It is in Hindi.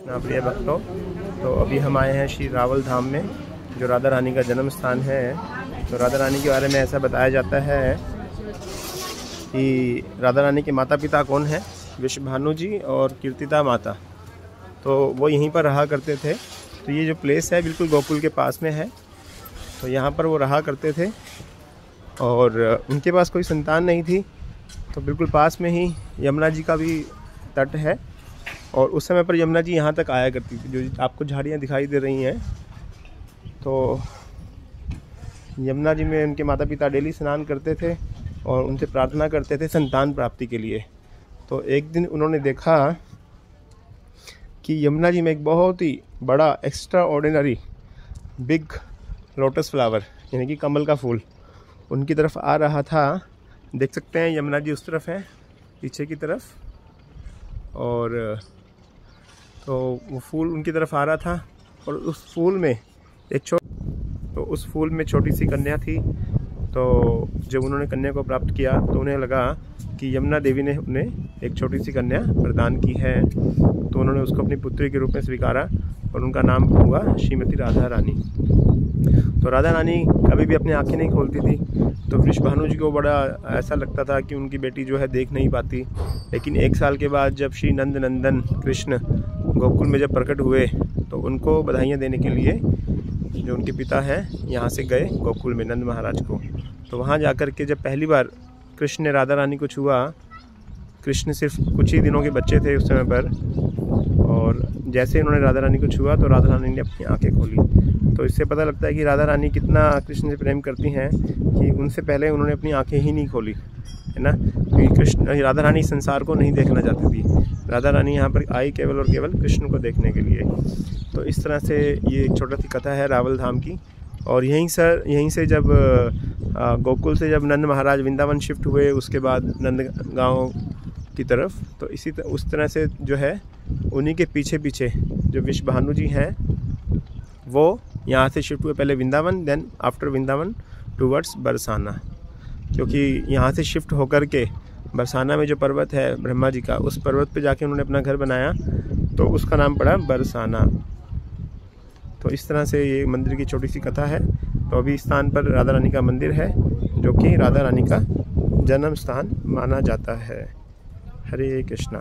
कृष्णा प्रिय भक्तों। तो अभी हम आए हैं श्री रावल धाम में, जो राधा रानी का जन्म स्थान है। तो राधा रानी के बारे में ऐसा बताया जाता है कि राधा रानी के माता पिता कौन हैं? विश्वभानु जी और कीर्तिदा माता। तो वो यहीं पर रहा करते थे। तो ये जो प्लेस है बिल्कुल गोकुल के पास में है। तो यहाँ पर वो रहा करते थे और उनके पास कोई संतान नहीं थी। तो बिल्कुल पास में ही यमुना जी का भी तट है और उस समय पर यमुना जी यहाँ तक आया करती थी, जो आपको झाड़ियाँ दिखाई दे रही हैं। तो यमुना जी में उनके माता पिता डेली स्नान करते थे और उनसे प्रार्थना करते थे संतान प्राप्ति के लिए। तो एक दिन उन्होंने देखा कि यमुना जी में एक बहुत ही बड़ा extra ordinary big lotus flower यानी कि कमल का फूल उनकी तरफ आ रहा था। देख सकते हैं यमुना जी उस तरफ है पीछे की तरफ, और तो वो फूल उनकी तरफ आ रहा था और उस फूल में उस फूल में छोटी सी कन्या थी। तो जब उन्होंने कन्या को प्राप्त किया तो उन्हें लगा कि यमुना देवी ने उन्हें एक छोटी सी कन्या प्रदान की है। तो उन्होंने उसको अपनी पुत्री के रूप में स्वीकारा और उनका नाम हुआ श्रीमती राधा रानी। तो राधा रानी कभी भी अपनी आंखें नहीं खोलती थी। तो वृषभानु जी को बड़ा ऐसा लगता था कि उनकी बेटी जो है देख नहीं पाती। लेकिन 1 साल के बाद जब श्री नंद नंदन कृष्ण गोकुल में जब प्रकट हुए तो उनको बधाइयाँ देने के लिए जो उनके पिता हैं यहाँ से गए गोकुल में नंद महाराज को। तो वहाँ जाकर के जब पहली बार कृष्ण ने राधा रानी को छुआ, कृष्ण सिर्फ कुछ ही दिनों के बच्चे थे उस समय पर, और जैसे उन्होंने राधा रानी को छुआ तो राधा रानी ने अपनी आंखें खोली। तो इससे पता लगता है कि राधा रानी कितना कृष्ण से प्रेम करती हैं कि उनसे पहले उन्होंने अपनी आंखें ही नहीं खोली, है ना। क्योंकि राधा रानी संसार को नहीं देखना चाहती थी। राधा रानी यहाँ पर आई केवल और केवल कृष्ण को देखने के लिए। तो इस तरह से ये एक छोटी सी कथा है रावल धाम की। और यहीं से जब गोकुल से जब नंद महाराज वृंदावन शिफ्ट हुए उसके बाद नंद गाँव की तरफ, तो उस तरह से जो है उन्हीं के पीछे पीछे जो विश्वभानु जी हैं वो यहाँ से शिफ्ट हुए, पहले Vrindavan, then after Vrindavan towards Barsana. क्योंकि यहाँ से शिफ्ट होकर के बरसाना में जो पर्वत है ब्रह्मा जी का, उस पर्वत पे जाके उन्होंने अपना घर बनाया तो उसका नाम पड़ा बरसाना। तो इस तरह से ये मंदिर की छोटी सी कथा है। तो अभी इस स्थान पर राधा रानी का मंदिर है जो कि राधा रानी का जन्म स्थान माना जाता है। हरे कृष्णा।